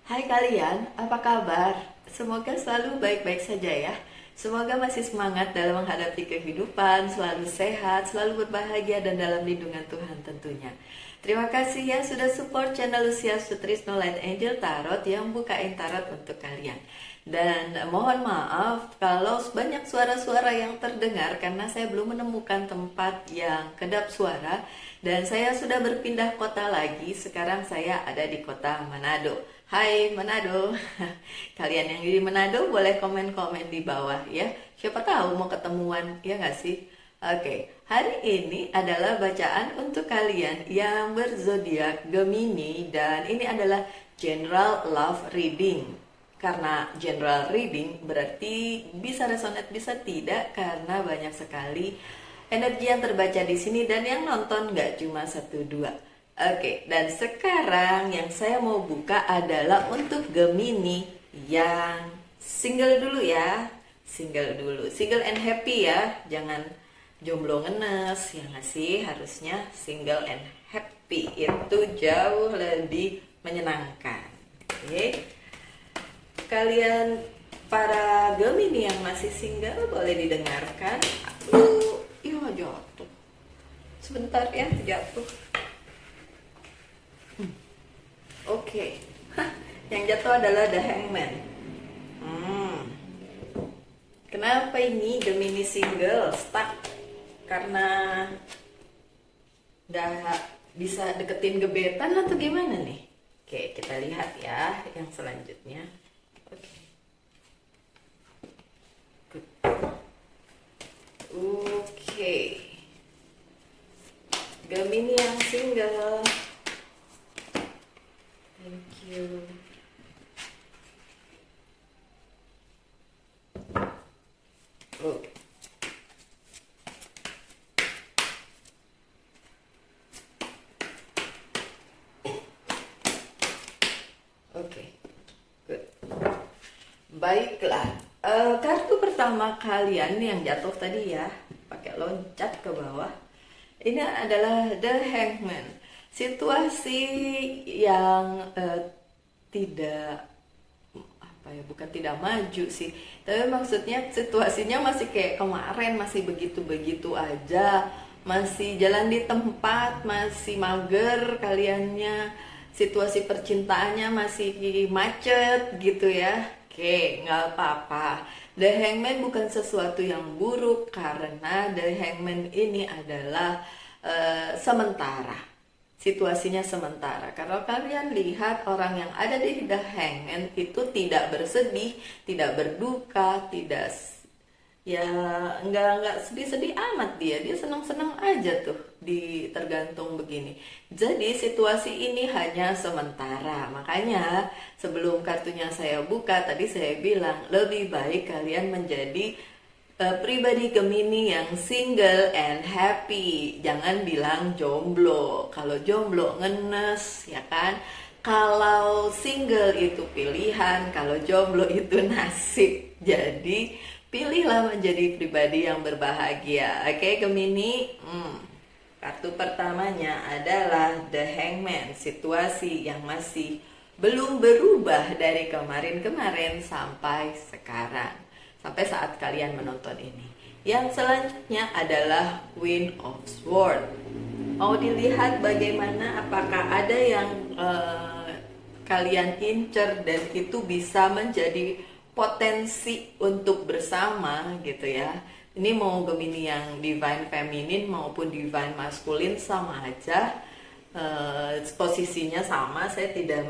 Hai kalian, apa kabar? Semoga selalu baik-baik saja ya. Semoga masih semangat dalam menghadapi kehidupan, selalu sehat, selalu berbahagia dan dalam lindungan Tuhan tentunya. Terima kasih ya sudah support channel Lucia Sutrisno Light Angel Tarot yang bukain tarot untuk kalian. Dan mohon maaf kalau banyak suara-suara yang terdengar karena saya belum menemukan tempat yang kedap suara dan saya sudah berpindah kota lagi. Sekarang saya ada di kota Manado. Hai Manado, kalian yang di Manado boleh komen-komen di bawah ya. Siapa tahu mau ketemuan, ya nggak sih? Oke, hari ini adalah bacaan untuk kalian yang berzodiak Gemini dan ini adalah General Love Reading. Karena general reading berarti bisa resonate bisa tidak karena banyak sekali energi yang terbaca di sini dan yang nonton nggak cuma satu dua. Oke, dan sekarang yang saya mau buka adalah untuk Gemini yang single dulu ya. Single dulu, single and happy ya. Jangan jomblo ngenes, ya nggak sih? Harusnya single and happy itu jauh lebih menyenangkan. Oke. Kalian para Gemini yang masih single boleh didengarkan. Iya jatuh. Sebentar ya, jatuh. Oke. Yang jatuh adalah The Hangman. Kenapa ini Gemini single stuck? Karena nggak bisa deketin gebetan atau gimana nih? Oke, kita lihat ya yang selanjutnya. Oke. Good. Oke. Gemini yang single. Thank you. Oh. Oke. Good. Baiklah. Kartu pertama kalian yang jatuh tadi ya, pakai loncat ke bawah. Ini adalah The Hangman. Situasi yang tidak apa ya, bukan tidak maju sih, tapi maksudnya situasinya masih kayak kemarin, masih begitu-begitu aja, masih jalan di tempat, masih mager kaliannya, situasi percintaannya masih macet gitu ya. Oke, nggak apa-apa. The Hangman bukan sesuatu yang buruk karena The Hangman ini adalah sementara. Situasinya sementara. Kalau kalian lihat orang yang ada di The Hangman itu tidak bersedih, tidak berduka, tidak ya nggak sedih-sedih amat dia senang-senang aja tuh di tergantung begini. Jadi situasi ini hanya sementara. Makanya sebelum kartunya saya buka tadi saya bilang lebih baik kalian menjadi pribadi Gemini yang single and happy. Jangan bilang jomblo. Kalau jomblo ngenes, ya kan? Kalau single itu pilihan, kalau jomblo itu nasib. Jadi pilihlah menjadi pribadi yang berbahagia. Oke, Gemini. Kartu pertamanya adalah The Hangman. Situasi yang masih belum berubah dari kemarin-kemarin sampai sekarang, sampai saat kalian menonton ini. Yang selanjutnya adalah Queen of Swords. Mau dilihat bagaimana, apakah ada yang kalian incer dan itu bisa menjadi potensi untuk bersama gitu ya. Ini mau Gemini yang divine feminine maupun divine maskulin sama aja, posisinya sama. Saya tidak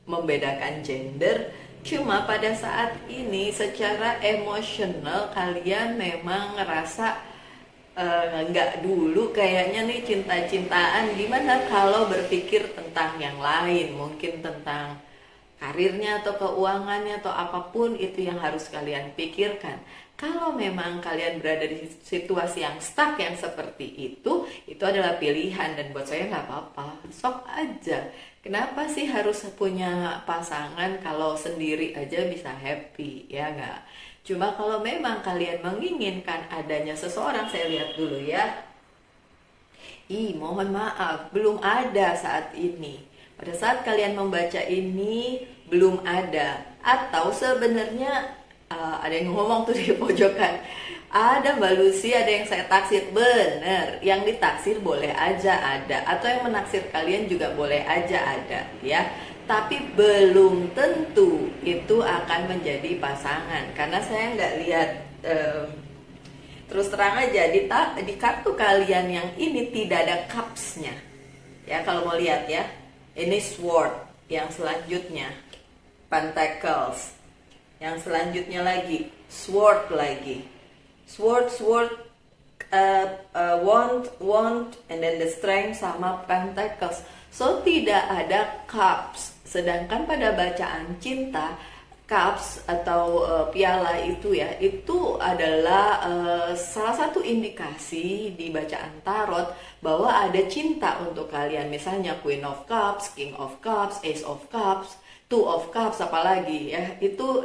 membedakan gender. Cuma pada saat ini secara emosional kalian memang ngerasa nggak dulu kayaknya nih cinta-cintaan. Gimana kalau berpikir tentang yang lain, mungkin tentang karirnya atau keuangannya atau apapun itu yang harus kalian pikirkan. Kalau memang kalian berada di situasi yang stuck yang seperti itu adalah pilihan dan buat saya nggak apa-apa, sok aja. Kenapa sih harus punya pasangan kalau sendiri aja bisa happy, ya nggak? Cuma kalau memang kalian menginginkan adanya seseorang, saya lihat dulu ya. Mohon maaf, belum ada saat ini. Pada saat kalian membaca ini belum ada, atau sebenarnya ada yang ngomong tuh di pojokan, ada Mbak Lucy, ada yang saya taksir. Bener, yang ditaksir boleh aja ada, atau yang menaksir kalian juga boleh aja ada ya. Tapi belum tentu itu akan menjadi pasangan, karena saya nggak lihat. Terus terang aja di kartu kalian yang ini tidak ada cupsnya ya. Kalau mau lihat ya, ini sword, yang selanjutnya pentacles, yang selanjutnya lagi sword lagi, sword, wand, and then the strength sama pentacles. So tidak ada cups. Sedangkan pada bacaan cinta, cups atau piala itu ya, itu adalah salah satu indikasi di bacaan tarot bahwa ada cinta untuk kalian. Misalnya Queen of Cups, King of Cups, Ace of Cups, Two of Cups, apalagi ya, itu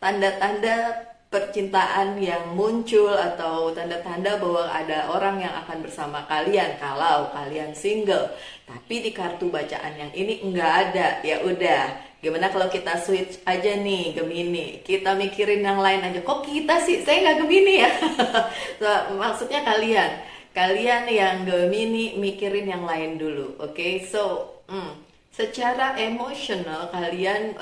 tanda-tanda percintaan yang muncul atau tanda-tanda bahwa ada orang yang akan bersama kalian kalau kalian single. Tapi di kartu bacaan yang ini enggak ada. Ya udah, gimana kalau kita switch aja nih, Gemini, kita mikirin yang lain aja. Kok kita sih? Saya nggak Gemini ya. So, maksudnya kalian yang Gemini mikirin yang lain dulu, oke? So secara emosional kalian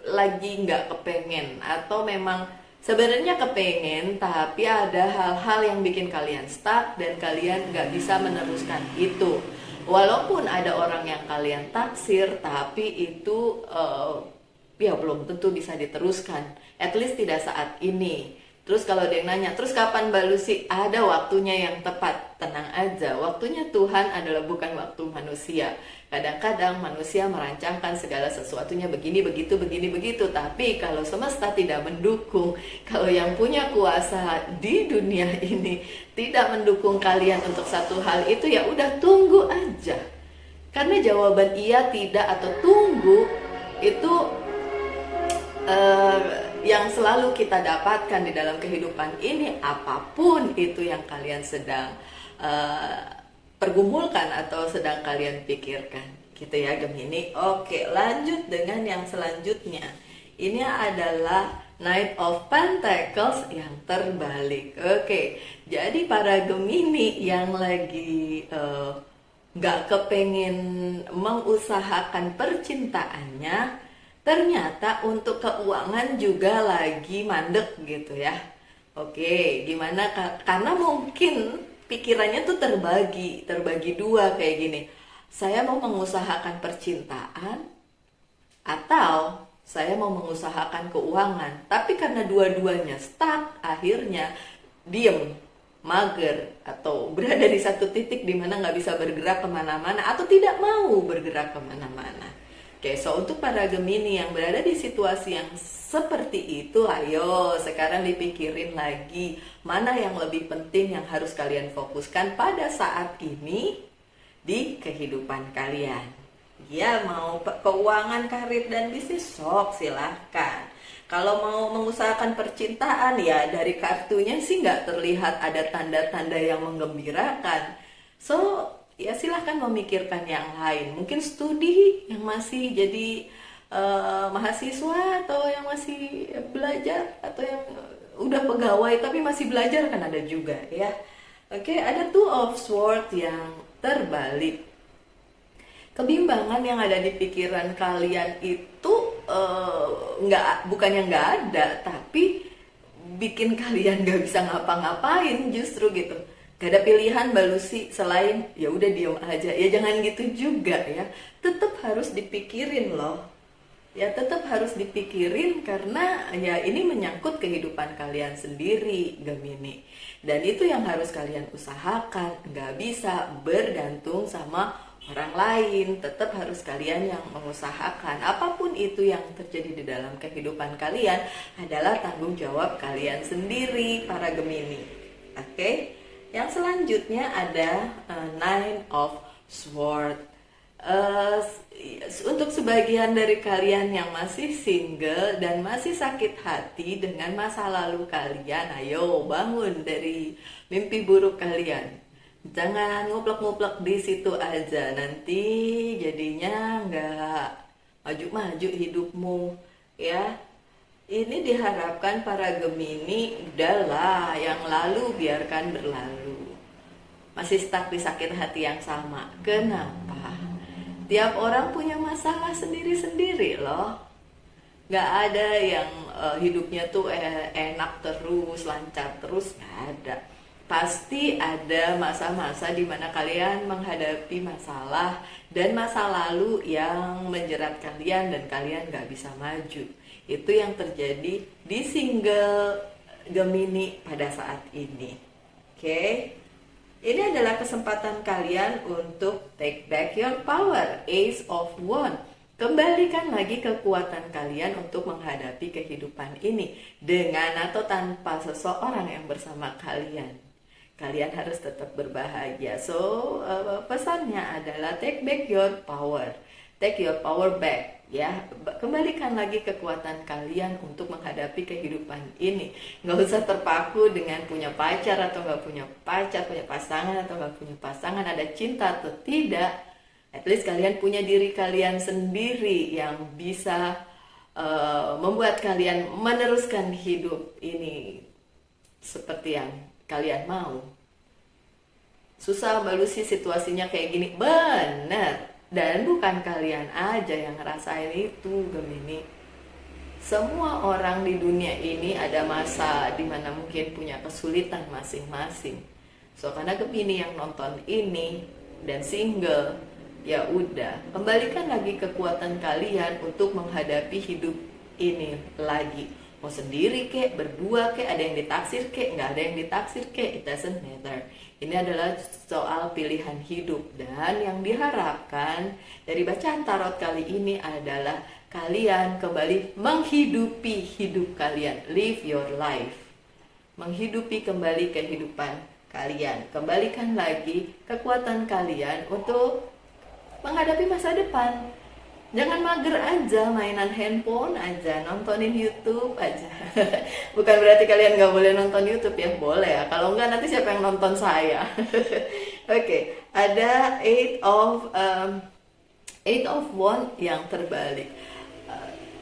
lagi nggak kepengen, atau memang sebenarnya kepengen tapi ada hal-hal yang bikin kalian stuck dan kalian nggak bisa meneruskan itu. Walaupun ada orang yang kalian taksir, tapi itu ya belum tentu bisa diteruskan, at least tidak saat ini. Terus kalau ada yang nanya, terus kapan Mbak Lucy? Ada waktunya yang tepat. Tenang aja, waktunya Tuhan adalah bukan waktu manusia. Kadang-kadang manusia merancangkan segala sesuatunya begini, begitu, begini, begitu. Tapi kalau semesta tidak mendukung, kalau yang punya kuasa di dunia ini tidak mendukung kalian untuk satu hal itu, ya udah tunggu aja. Karena jawaban iya, tidak, atau tunggu itu yang selalu kita dapatkan di dalam kehidupan ini, apapun itu yang kalian sedang pergumulkan atau sedang kalian pikirkan, gitu ya Gemini. Oke, lanjut dengan yang selanjutnya. Ini adalah Knight of Pentacles yang terbalik. Oke, jadi para Gemini yang lagi nggak kepengen mengusahakan percintaannya, ternyata untuk keuangan juga lagi mandek gitu ya. Oke, gimana? Karena mungkin pikirannya tuh terbagi dua kayak gini. Saya mau mengusahakan percintaan atau saya mau mengusahakan keuangan. Tapi karena dua-duanya stuck, akhirnya diem, mager, atau berada di satu titik di mana nggak bisa bergerak kemana-mana atau tidak mau bergerak kemana-mana. Oke, so untuk para Gemini yang berada di situasi yang seperti itu, ayo sekarang dipikirin lagi mana yang lebih penting yang harus kalian fokuskan pada saat ini di kehidupan kalian. Ya, mau keuangan, karir, dan bisnis, sok silahkan. Kalau mau mengusahakan percintaan, ya dari kartunya sih nggak terlihat ada tanda-tanda yang menggembirakan. So, ya silahkan memikirkan yang lain. Mungkin studi yang masih jadi mahasiswa, atau yang masih belajar, atau yang udah pegawai tapi masih belajar, kan ada juga ya. Oke, ada Two of Swords yang terbalik. Kebimbangan yang ada di pikiran kalian itu bukannya nggak ada, tapi bikin kalian nggak bisa ngapa-ngapain justru gitu. Gak ada pilihan Mbak Lucy selain ya udah diem aja. Ya jangan gitu juga ya. Tetap harus dipikirin loh. Ya tetap harus dipikirin karena ya ini menyangkut kehidupan kalian sendiri, Gemini. Dan itu yang harus kalian usahakan. Gak bisa bergantung sama orang lain. Tetap harus kalian yang mengusahakan. Apapun itu yang terjadi di dalam kehidupan kalian adalah tanggung jawab kalian sendiri, para Gemini. Oke? Yang selanjutnya ada Nine of Swords. Untuk sebagian dari kalian yang masih single dan masih sakit hati dengan masa lalu kalian, ayo bangun dari mimpi buruk kalian. Jangan nguplek-nguplek di situ aja, nanti jadinya nggak maju-maju hidupmu ya. Ini diharapkan para Gemini, udahlah yang lalu biarkan berlalu. Masih stuck di sakit hati yang sama. Kenapa? Tiap orang punya masalah sendiri-sendiri loh. Nggak ada yang hidupnya tuh enak terus, lancar terus, nggak ada. Pasti ada masa-masa di mana kalian menghadapi masalah dan masa lalu yang menjerat kalian dan kalian nggak bisa maju. Itu yang terjadi di single Gemini pada saat ini. Oke? Ini adalah kesempatan kalian untuk take back your power, Ace of Wands. Kembalikan lagi kekuatan kalian untuk menghadapi kehidupan ini dengan atau tanpa seseorang yang bersama kalian. Kalian harus tetap berbahagia. So, pesannya adalah take back your power. Take your power back, ya. Kembalikan lagi kekuatan kalian untuk menghadapi kehidupan ini. Nggak usah terpaku dengan punya pacar atau nggak punya pacar, punya pasangan atau nggak punya pasangan, ada cinta atau tidak. At least kalian punya diri kalian sendiri yang bisa membuat kalian meneruskan hidup ini seperti yang kalian mau. Susah balusi situasinya kayak gini, bener. Dan bukan kalian aja yang ngerasain itu, Gemini. Semua orang di dunia ini ada masa dimana mungkin punya kesulitan masing-masing. So, karena Gemini yang nonton ini dan single, ya udah, kembalikan lagi kekuatan kalian untuk menghadapi hidup ini lagi. Mau sendiri kek, berdua kek, ada yang ditaksir kek, nggak ada yang ditaksir kek, it doesn't matter. Ini adalah soal pilihan hidup, dan yang diharapkan dari bacaan tarot kali ini adalah kalian kembali menghidupi hidup kalian, live your life, menghidupi kembali kehidupan kalian, kembalikan lagi kekuatan kalian untuk menghadapi masa depan. Jangan mager aja, mainan handphone aja, nontonin YouTube aja. Bukan berarti kalian nggak boleh nonton YouTube ya, boleh ya. Kalau nggak nanti siapa yang nonton saya? Oke, ada Eight of Wands yang terbalik.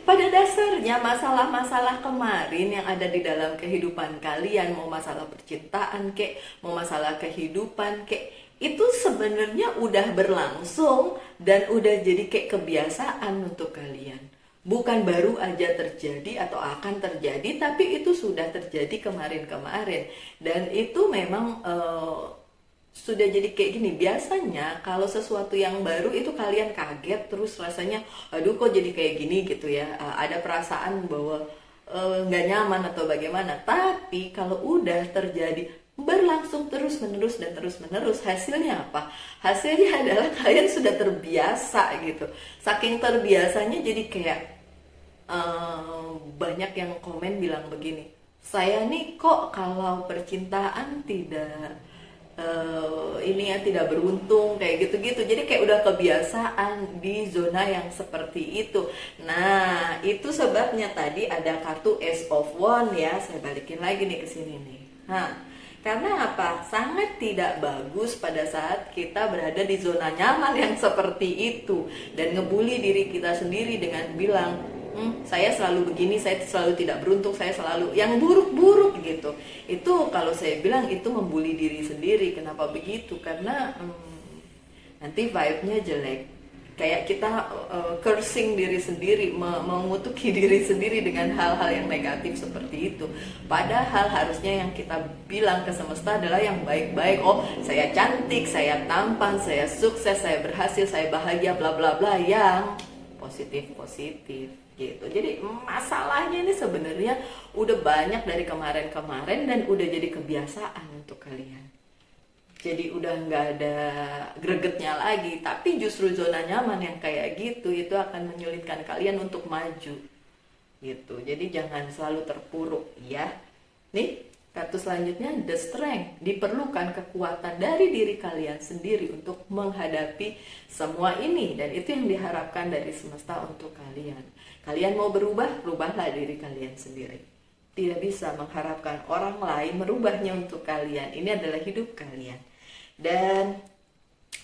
Pada dasarnya masalah-masalah kemarin yang ada di dalam kehidupan kalian, mau masalah percintaan kek, mau masalah kehidupan kek, itu sebenarnya udah berlangsung dan udah jadi kayak kebiasaan untuk kalian. Bukan baru aja terjadi atau akan terjadi, tapi itu sudah terjadi kemarin-kemarin. Dan itu memang sudah jadi kayak gini. Biasanya kalau sesuatu yang baru itu kalian kaget, terus rasanya aduh kok jadi kayak gini gitu ya. Ada perasaan bahwa nggak nyaman atau bagaimana. Tapi kalau udah terjadi berlangsung terus menerus, hasilnya apa? Hasilnya adalah kalian sudah terbiasa gitu. Saking terbiasanya jadi kayak banyak yang komen bilang begini, saya nih kok kalau percintaan tidak ini ya, tidak beruntung kayak gitu-gitu. Jadi kayak udah kebiasaan di zona yang seperti itu. Nah, itu sebabnya tadi ada kartu Ace of Wands ya. Saya balikin lagi nih ke sini nih. Karena apa? Sangat tidak bagus pada saat kita berada di zona nyaman yang seperti itu dan ngebully diri kita sendiri dengan bilang, saya selalu begini, saya selalu tidak beruntung, saya selalu yang buruk-buruk gitu. Itu kalau saya bilang itu membuli diri sendiri. Kenapa begitu? Karena nanti vibe-nya jelek. Kayak kita cursing diri sendiri, mengutuki diri sendiri dengan hal-hal yang negatif seperti itu. Padahal harusnya yang kita bilang ke semesta adalah yang baik-baik. Oh, saya cantik, saya tampan, saya sukses, saya berhasil, saya bahagia, bla bla bla, yang positif-positif gitu. Jadi masalahnya ini sebenarnya udah banyak dari kemarin-kemarin dan udah jadi kebiasaan untuk kalian. Jadi udah nggak ada gregetnya lagi, tapi justru zona nyaman yang kayak gitu itu akan menyulitkan kalian untuk maju gitu. Jadi jangan selalu terpuruk ya. Nih, kartu selanjutnya The Strength. Diperlukan kekuatan dari diri kalian sendiri untuk menghadapi semua ini, dan itu yang diharapkan dari semesta untuk kalian. Kalian mau berubah, rubahlah diri kalian sendiri. Tidak bisa mengharapkan orang lain merubahnya untuk kalian. Ini adalah hidup kalian. Dan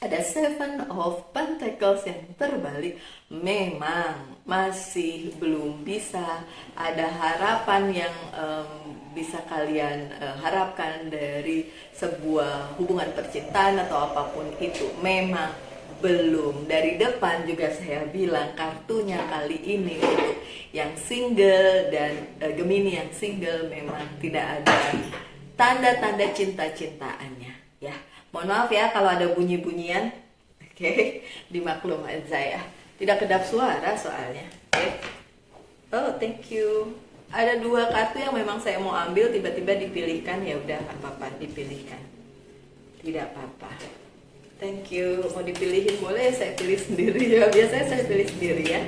ada Seven of Pentacles yang terbalik. Memang masih belum bisa ada harapan yang bisa kalian harapkan dari sebuah hubungan percintaan atau apapun itu. Memang belum. Dari depan juga saya bilang kartunya kali ini untuk yang single dan Gemini yang single memang tidak ada tanda-tanda cinta-cintaannya ya. Mohon maaf ya kalau ada bunyi-bunyian. Oke, dimaklum aja ya. Tidak kedap suara soalnya. Oke. Oh, thank you. Ada dua kartu yang memang saya mau ambil, tiba-tiba dipilihkan, ya udah nggak apa-apa, dipilihkan. Tidak apa-apa. Thank you. Mau dipilihin boleh, saya pilih sendiri ya. Biasanya saya pilih sendiri ya.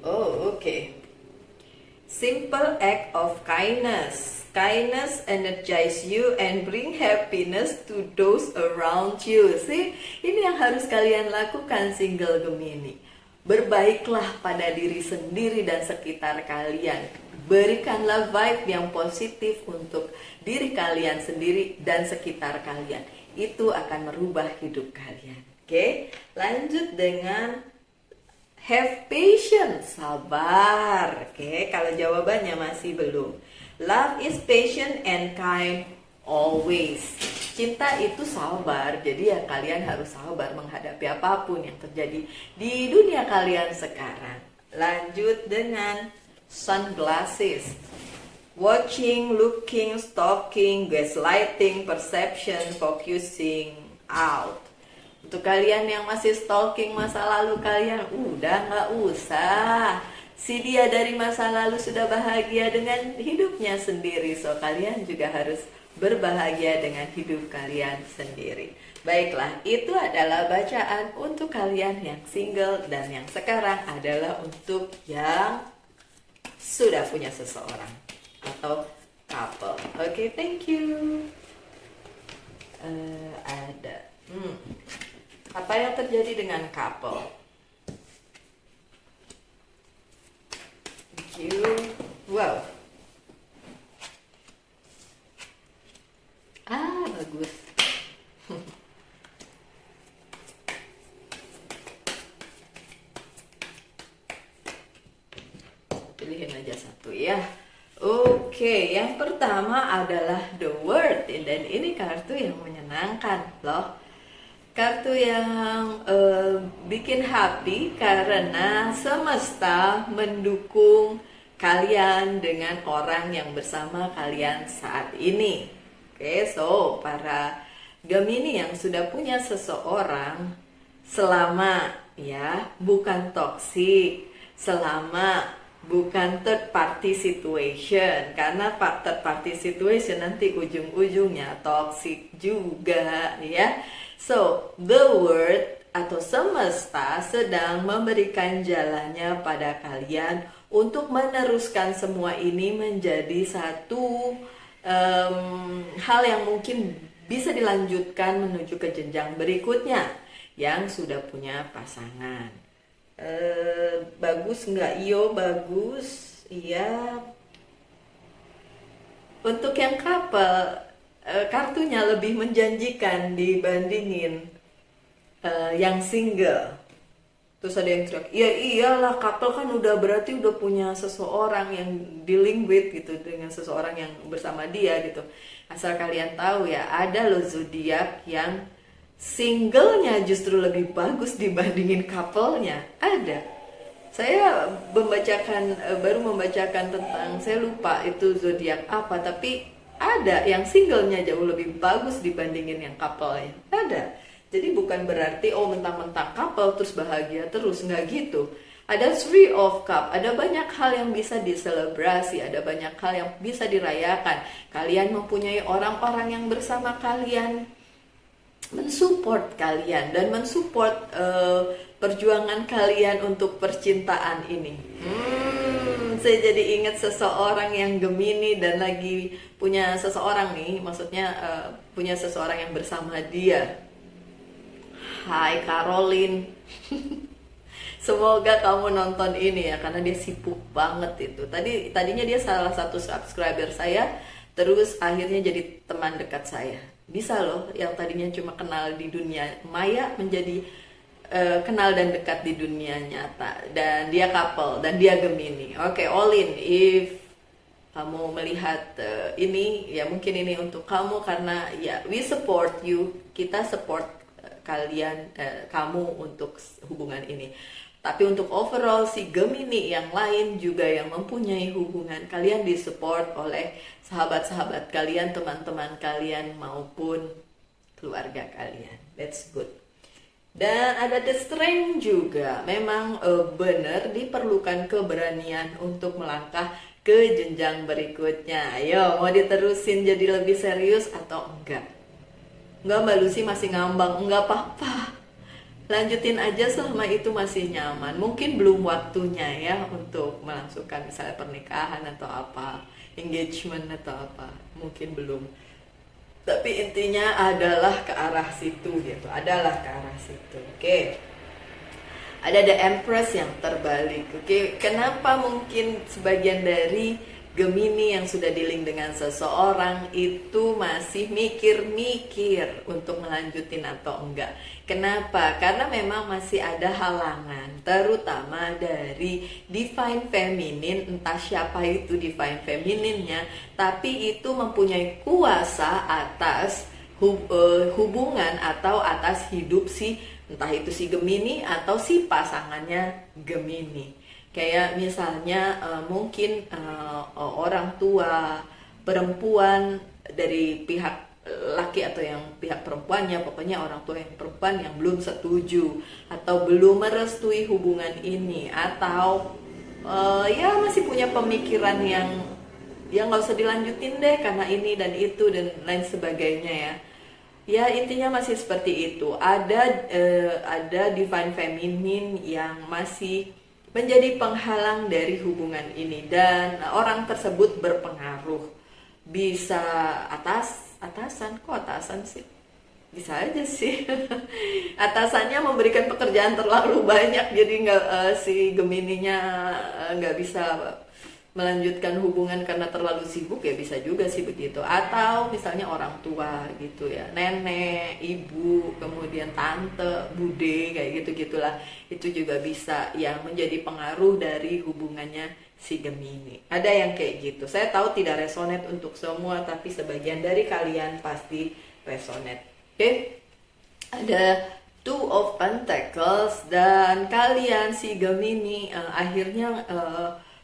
Oh, oke. Simple act of kindness. Kindness energize you and bring happiness to those around you. See, ini yang harus kalian lakukan single Gemini. Berbaiklah pada diri sendiri dan sekitar kalian. Berikanlah vibe yang positif untuk diri kalian sendiri dan sekitar kalian. Itu akan merubah hidup kalian. Oke, lanjut dengan have patience, sabar. Oke, kalau jawabannya masih belum. Love is patient and kind always. Cinta itu sabar, jadi ya kalian harus sabar menghadapi apapun yang terjadi di dunia kalian sekarang. Lanjut dengan sunglasses. Watching, looking, stalking, gaslighting, perception, focusing out. Untuk kalian yang masih stalking masa lalu kalian, udah nggak usah. Si dia dari masa lalu sudah bahagia dengan hidupnya sendiri. So kalian juga harus berbahagia dengan hidup kalian sendiri. Baiklah, itu adalah bacaan untuk kalian yang single. Dan yang sekarang adalah untuk yang sudah punya seseorang atau couple. Oke, thank you. Ada apa yang terjadi dengan couple? Thank you. Wow. Bagus. Pilihin aja satu ya. Oke, yang pertama adalah The World. Dan ini kartu yang menyenangkan loh. Kartu yang bikin happy karena semesta mendukung kalian dengan orang yang bersama kalian saat ini. Oke, so para Gemini yang sudah punya seseorang, selama ya bukan toksik, selama bukan third party situation, karena third party situation nanti ujung-ujungnya toxic juga ya. So, the world atau semesta sedang memberikan jalannya pada kalian untuk meneruskan semua ini menjadi satu hal yang mungkin bisa dilanjutkan menuju ke jenjang berikutnya yang sudah punya pasangan. Bagus nggak? Iyo, bagus. Iya. Untuk yang couple, kartunya lebih menjanjikan dibandingin yang single. Terus ada yang teriak, iya iyalah couple kan udah berarti udah punya seseorang yang dealing with gitu, dengan seseorang yang bersama dia gitu. Asal kalian tahu ya, ada loh zodiak yang singlenya justru lebih bagus dibandingin couple-nya. Ada. Saya baru membacakan tentang, saya lupa itu zodiak apa, tapi ada yang singlenya jauh lebih bagus dibandingin yang couple-nya. Ada. Jadi bukan berarti mentang-mentang couple terus bahagia terus, nggak gitu. Ada Three of Cup, ada banyak hal yang bisa diselebrasi, ada banyak hal yang bisa dirayakan. Kalian mempunyai orang-orang yang bersama kalian, mensupport kalian dan mensupport perjuangan kalian untuk percintaan ini. Saya jadi ingat seseorang yang Gemini dan lagi punya seseorang nih, maksudnya punya seseorang yang bersama dia. Hai Caroline. Semoga kamu nonton ini ya, karena dia sibuk banget itu. Tadinya dia salah satu subscriber saya, terus akhirnya jadi teman dekat saya. Bisa loh, yang tadinya cuma kenal di dunia maya menjadi kenal dan dekat di dunia nyata. Dan dia couple, dan dia Gemini. Oke, all in. If kamu melihat ini, ya mungkin ini untuk kamu, karena ya we support you, kita support kalian, kamu untuk hubungan ini. Tapi untuk overall si Gemini yang lain juga yang mempunyai hubungan, kalian disupport oleh sahabat-sahabat kalian, teman-teman kalian maupun keluarga kalian. That's good. Dan ada the strength juga. Memang benar diperlukan keberanian untuk melangkah ke jenjang berikutnya. Ayo, mau diterusin jadi lebih serius atau enggak? Enggak, Mbak Lucy masih ngambang. Enggak apa-apa, lanjutin aja selama itu masih nyaman. Mungkin belum waktunya ya untuk melangsungkan misalnya pernikahan atau apa, engagement atau apa, mungkin belum. Tapi intinya adalah ke arah situ gitu, adalah ke arah situ. Oke. Ada The Empress yang terbalik. Oke, kenapa mungkin sebagian dari Gemini yang sudah dealing dengan seseorang itu masih mikir-mikir untuk melanjutin atau enggak? Kenapa? Karena memang masih ada halangan, terutama dari Divine Feminine. Entah siapa itu Divine Feminine-nya, tapi itu mempunyai kuasa atas hubungan atau atas hidup si, entah itu si Gemini atau si pasangannya Gemini. Kayak misalnya mungkin orang tua perempuan dari pihak laki atau yang pihak perempuannya, pokoknya orang tua yang perempuan yang belum setuju atau belum merestui hubungan ini, atau ya masih punya pemikiran yang ya nggak usah dilanjutin deh karena ini dan itu dan lain sebagainya ya. Ya intinya masih seperti itu. Ada Divine Feminine yang masih menjadi penghalang dari hubungan ini, dan orang tersebut berpengaruh. Bisa atasan sih, bisa aja sih. Atasannya memberikan pekerjaan terlalu banyak, jadi nggak si Gemininya nggak bisa melanjutkan hubungan karena terlalu sibuk, ya bisa juga sih begitu. Atau misalnya orang tua gitu ya, nenek, ibu, kemudian tante, bude, kayak gitu-gitulah. Itu juga bisa yang menjadi pengaruh dari hubungannya si Gemini. Ada yang kayak gitu. Saya tahu tidak resonate untuk semua, tapi sebagian dari kalian pasti resonate. Oke? Ada Two of Pentacles, dan kalian si Gemini akhirnya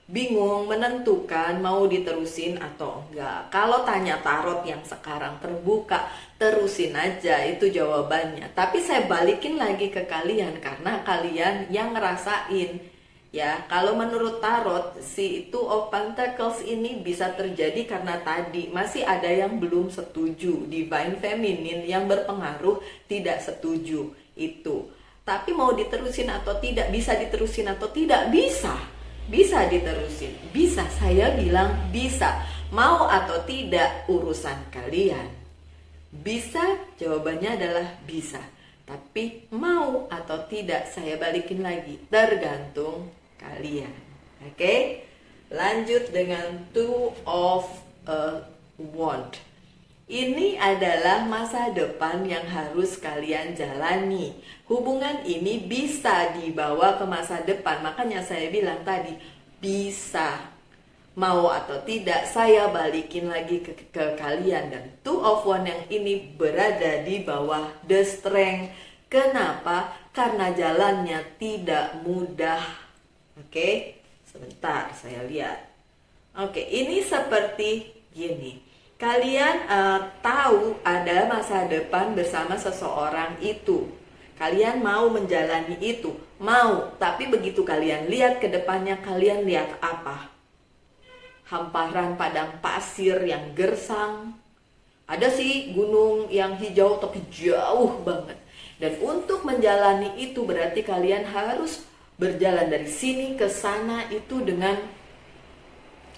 bingung menentukan mau diterusin atau enggak. Kalau tanya tarot yang sekarang terbuka, terusin aja, itu jawabannya. Tapi saya balikin lagi ke kalian karena kalian yang ngerasain. Ya, kalau menurut tarot si Two of Pentacles ini bisa terjadi karena tadi masih ada yang belum setuju, Divine Feminine yang berpengaruh tidak setuju itu. Tapi mau diterusin atau tidak, bisa diterusin atau tidak, bisa diterusin, bisa, saya bilang bisa. Mau atau tidak urusan kalian. Bisa, jawabannya adalah bisa. Tapi mau atau tidak, saya balikin lagi, tergantung kalian. Oke? Lanjut dengan Two of Wands. Ini adalah masa depan yang harus kalian jalani. Hubungan ini bisa dibawa ke masa depan. Makanya saya bilang tadi, bisa. Mau atau tidak, saya balikin lagi ke kalian. Dan Two of Wands yang ini berada di bawah The Strength. Kenapa? Karena jalannya tidak mudah. Oke? Sebentar, saya lihat. Oke, ini seperti gini. Kalian tahu ada masa depan bersama seseorang itu. Kalian mau menjalani itu, mau. Tapi begitu kalian lihat ke depannya, kalian lihat apa? Hamparan padang pasir yang gersang. Ada sih gunung yang hijau tapi jauh banget. Dan untuk menjalani itu berarti kalian harus berjalan dari sini ke sana itu dengan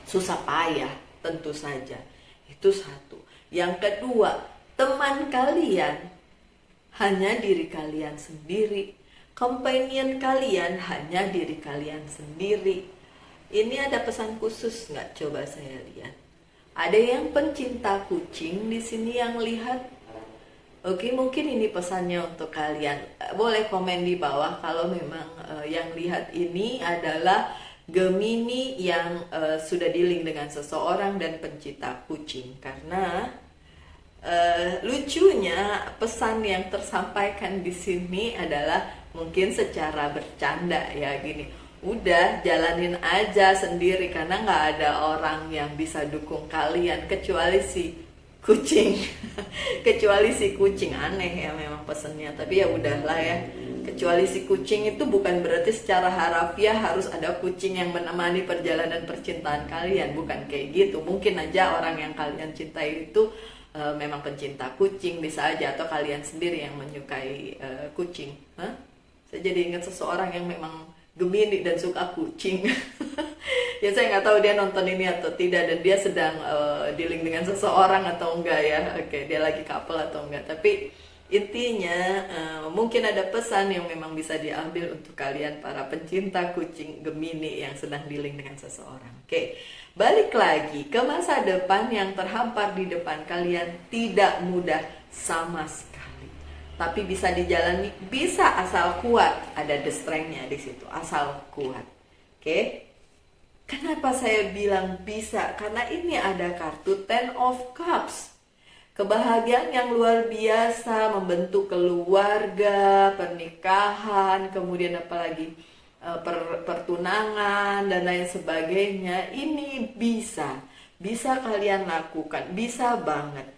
susah payah, tentu saja. Itu satu. Yang kedua, teman kalian hanya diri kalian sendiri. Companion kalian hanya diri kalian sendiri. Ini ada pesan khusus nggak? Coba saya lihat. Ada yang pencinta kucing di sini yang lihat. Oke, mungkin ini pesannya untuk kalian. Boleh komen di bawah kalau memang yang lihat ini adalah Gemini yang sudah dealing dengan seseorang dan pencinta kucing. Karena lucunya pesan yang tersampaikan di sini adalah mungkin secara bercanda ya gini. Udah jalanin aja sendiri karena nggak ada orang yang bisa dukung kalian kecuali si kucing. Kecuali si kucing. Aneh ya memang pesennya, tapi ya udahlah ya. Kecuali si kucing itu bukan berarti secara harafiah harus ada kucing yang menemani perjalanan percintaan kalian, bukan kayak gitu. Mungkin aja orang yang kalian cintai itu memang pencinta kucing, bisa aja, atau kalian sendiri yang menyukai kucing. Saya jadi ingat seseorang yang memang Gemini dan suka kucing. Ya saya nggak tahu dia nonton ini atau tidak, dan dia sedang dealing dengan seseorang atau enggak ya. Oke, dia lagi couple atau enggak. Tapi intinya mungkin ada pesan yang memang bisa diambil untuk kalian para pencinta kucing Gemini yang sedang dealing dengan seseorang. Oke, balik lagi ke masa depan yang terhampar di depan kalian, tidak mudah sama sekali. Tapi bisa dijalani, bisa asal kuat. Ada the strength-nya di situ, asal kuat. Oke. Kenapa saya bilang bisa? Karena ini ada kartu Ten of Cups. Kebahagiaan yang luar biasa, membentuk keluarga, pernikahan, kemudian apalagi pertunangan dan lain sebagainya. Ini bisa kalian lakukan, bisa banget.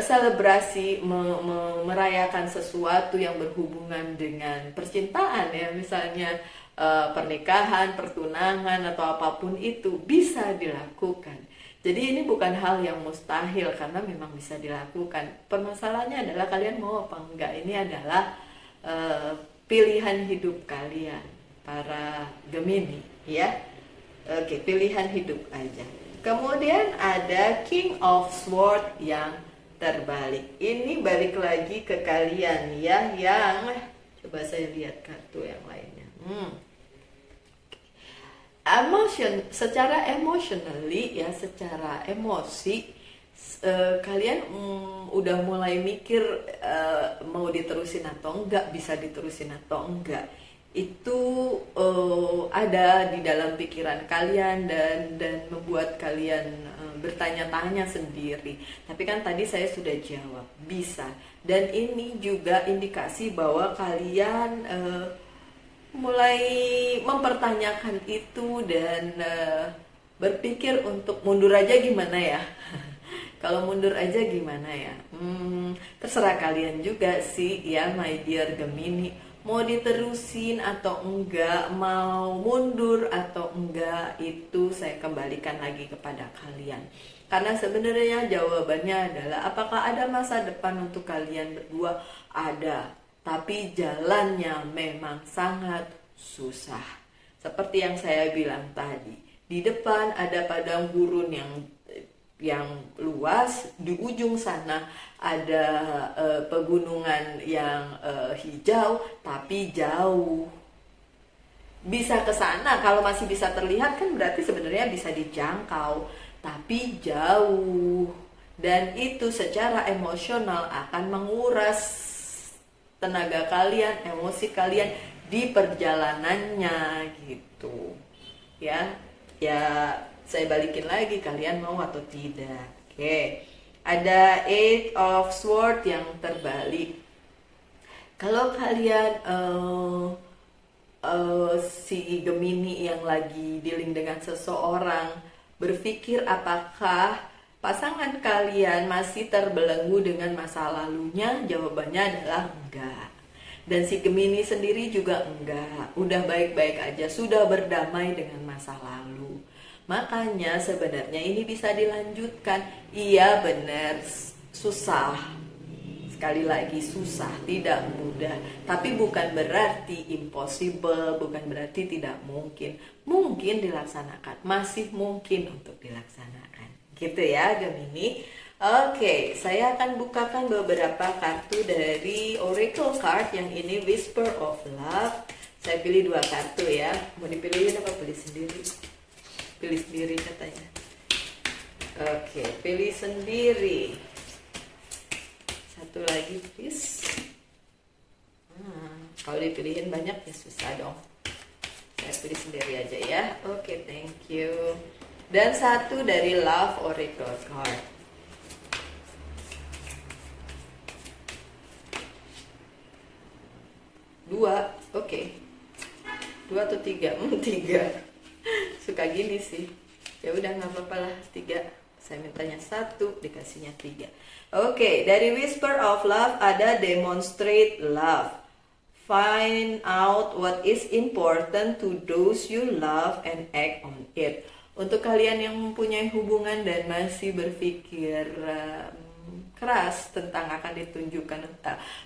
Selebrasi, merayakan sesuatu yang berhubungan dengan percintaan ya, misalnya pernikahan, pertunangan atau apapun itu bisa dilakukan. Jadi ini bukan hal yang mustahil karena memang bisa dilakukan. Permasalahannya adalah kalian mau apa enggak. Ini adalah pilihan hidup kalian para Gemini ya. Oke, pilihan hidup aja. Kemudian ada King of Swords yang terbalik. Ini balik lagi ke kalian ya, yang coba saya lihat kartu yang lainnya. Secara emotionally ya, secara emosi kalian udah mulai mikir mau diterusin atau enggak, bisa diterusin atau enggak. Itu ada di dalam pikiran kalian dan membuat kalian bertanya-tanya sendiri. Tapi kan tadi saya sudah jawab, bisa. Dan ini juga indikasi bahwa kalian mulai mempertanyakan itu dan berpikir untuk mundur aja gimana ya. Kalau mundur aja gimana ya, terserah kalian juga sih ya my dear Gemini. Mau diterusin atau enggak, mau mundur atau enggak, itu saya kembalikan lagi kepada kalian. Karena sebenarnya jawabannya adalah apakah ada masa depan untuk kalian berdua? Ada, tapi jalannya memang sangat susah. Seperti yang saya bilang tadi, di depan ada padang gurun yang luas, di ujung sana ada pegunungan yang hijau tapi jauh. Bisa ke sana, kalau masih bisa terlihat kan berarti sebenarnya bisa dijangkau, tapi jauh. Dan itu secara emosional akan menguras tenaga kalian, emosi kalian di perjalanannya gitu. Ya, saya balikin lagi, kalian mau atau tidak. Oke. Ada Eight of Swords yang terbalik. Kalau kalian si Gemini yang lagi dealing dengan seseorang berpikir apakah pasangan kalian masih terbelenggu dengan masa lalunya, jawabannya adalah enggak. Dan si Gemini sendiri juga enggak, udah baik-baik aja, sudah berdamai dengan masa lalu. Makanya sebenarnya ini bisa dilanjutkan. Iya benar, susah. Sekali lagi susah, tidak mudah. Tapi bukan berarti impossible, bukan berarti tidak mungkin. Mungkin dilaksanakan, masih mungkin untuk dilaksanakan. Gitu ya Gemini. Oke, saya akan bukakan beberapa kartu dari Oracle Card. Yang ini Whisper of Love. Saya pilih 2 kartu ya. Mau dipilihin apa pilih sendiri? Pilih sendiri katanya. Oke, pilih sendiri. Satu lagi please. Kalau dipilihin banyak ya susah dong. Saya pilih sendiri aja ya. Oke, thank you. Dan satu dari Love Oracle card. Dua, oke. Dua atau tiga? Tiga. Suka gini sih. Ya udah nggak apa-apa lah, tiga. Saya mintanya satu, dikasihnya tiga. Oke, dari Whisper of Love ada Demonstrate Love. Find out what is important to those you love and act on it. Untuk kalian yang mempunyai hubungan dan masih berpikir keras tentang akan ditunjukkan,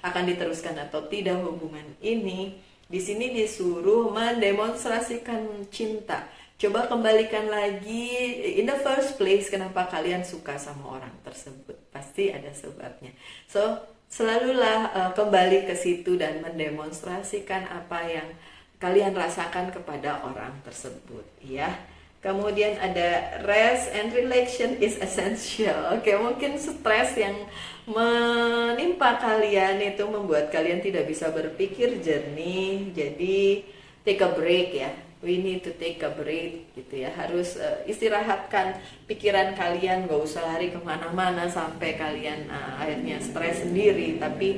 akan diteruskan atau tidak hubungan ini, di sini disuruh mendemonstrasikan cinta. Coba kembalikan lagi in the first place kenapa kalian suka sama orang tersebut. Pasti ada sebabnya. So, selalulah kembali ke situ dan mendemonstrasikan apa yang kalian rasakan kepada orang tersebut, ya. Kemudian ada rest and relaxation is essential. Oke, mungkin stres yang menimpa kalian itu membuat kalian tidak bisa berpikir jernih. Jadi take a break ya. We need to take a break gitu ya. Harus istirahatkan pikiran kalian, gak usah lari kemana-mana sampai kalian akhirnya stres sendiri. Tapi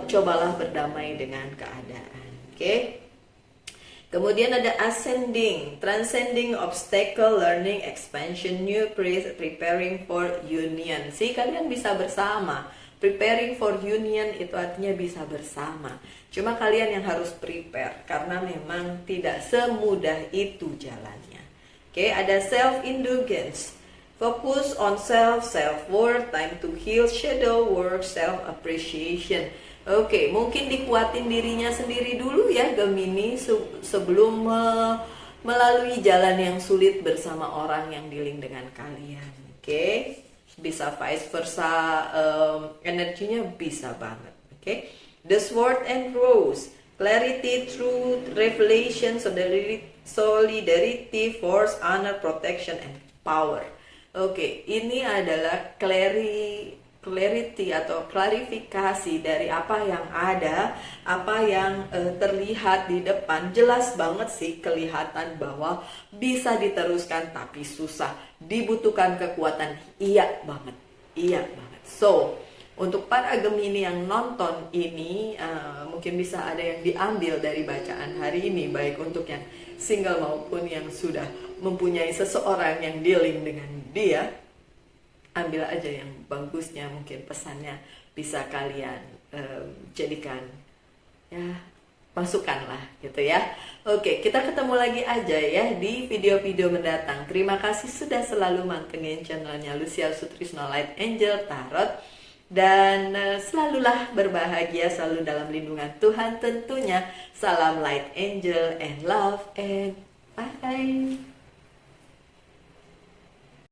cobalah berdamai dengan keadaan. Oke. Kemudian ada ascending, transcending obstacle, learning, expansion, new preparing for union. Kalian bisa bersama. Preparing for union itu artinya bisa bersama. Cuma kalian yang harus prepare karena memang tidak semudah itu jalannya. Oke, ada self-indulgence. Focus on self-worth, time to heal, shadow work, self-appreciation. Oke, mungkin dikuatin dirinya sendiri dulu ya Gemini sebelum melalui jalan yang sulit bersama orang yang dealing dengan kalian. Oke, bisa vice versa, energinya bisa banget. Oke, the sword and rose, clarity, truth, revelation, solidarity, force, honor, protection, and power. Oke, ini adalah clarity atau klarifikasi dari apa yang ada, apa yang terlihat di depan. Jelas banget sih kelihatan bahwa bisa diteruskan tapi susah, dibutuhkan kekuatan. Iya banget. So, untuk para Gemini yang nonton ini mungkin bisa ada yang diambil dari bacaan hari ini, baik untuk yang single maupun yang sudah mempunyai seseorang yang dealing dengan dia. Ambil aja yang bagusnya, mungkin pesannya bisa kalian jadikan ya masukan lah gitu ya. Oke, kita ketemu lagi aja ya di video-video mendatang. Terima kasih sudah selalu mantengin channelnya Lucia Sutrisno Light Angel Tarot. Dan selalulah berbahagia, selalu dalam lindungan Tuhan tentunya. Salam Light Angel and love and bye.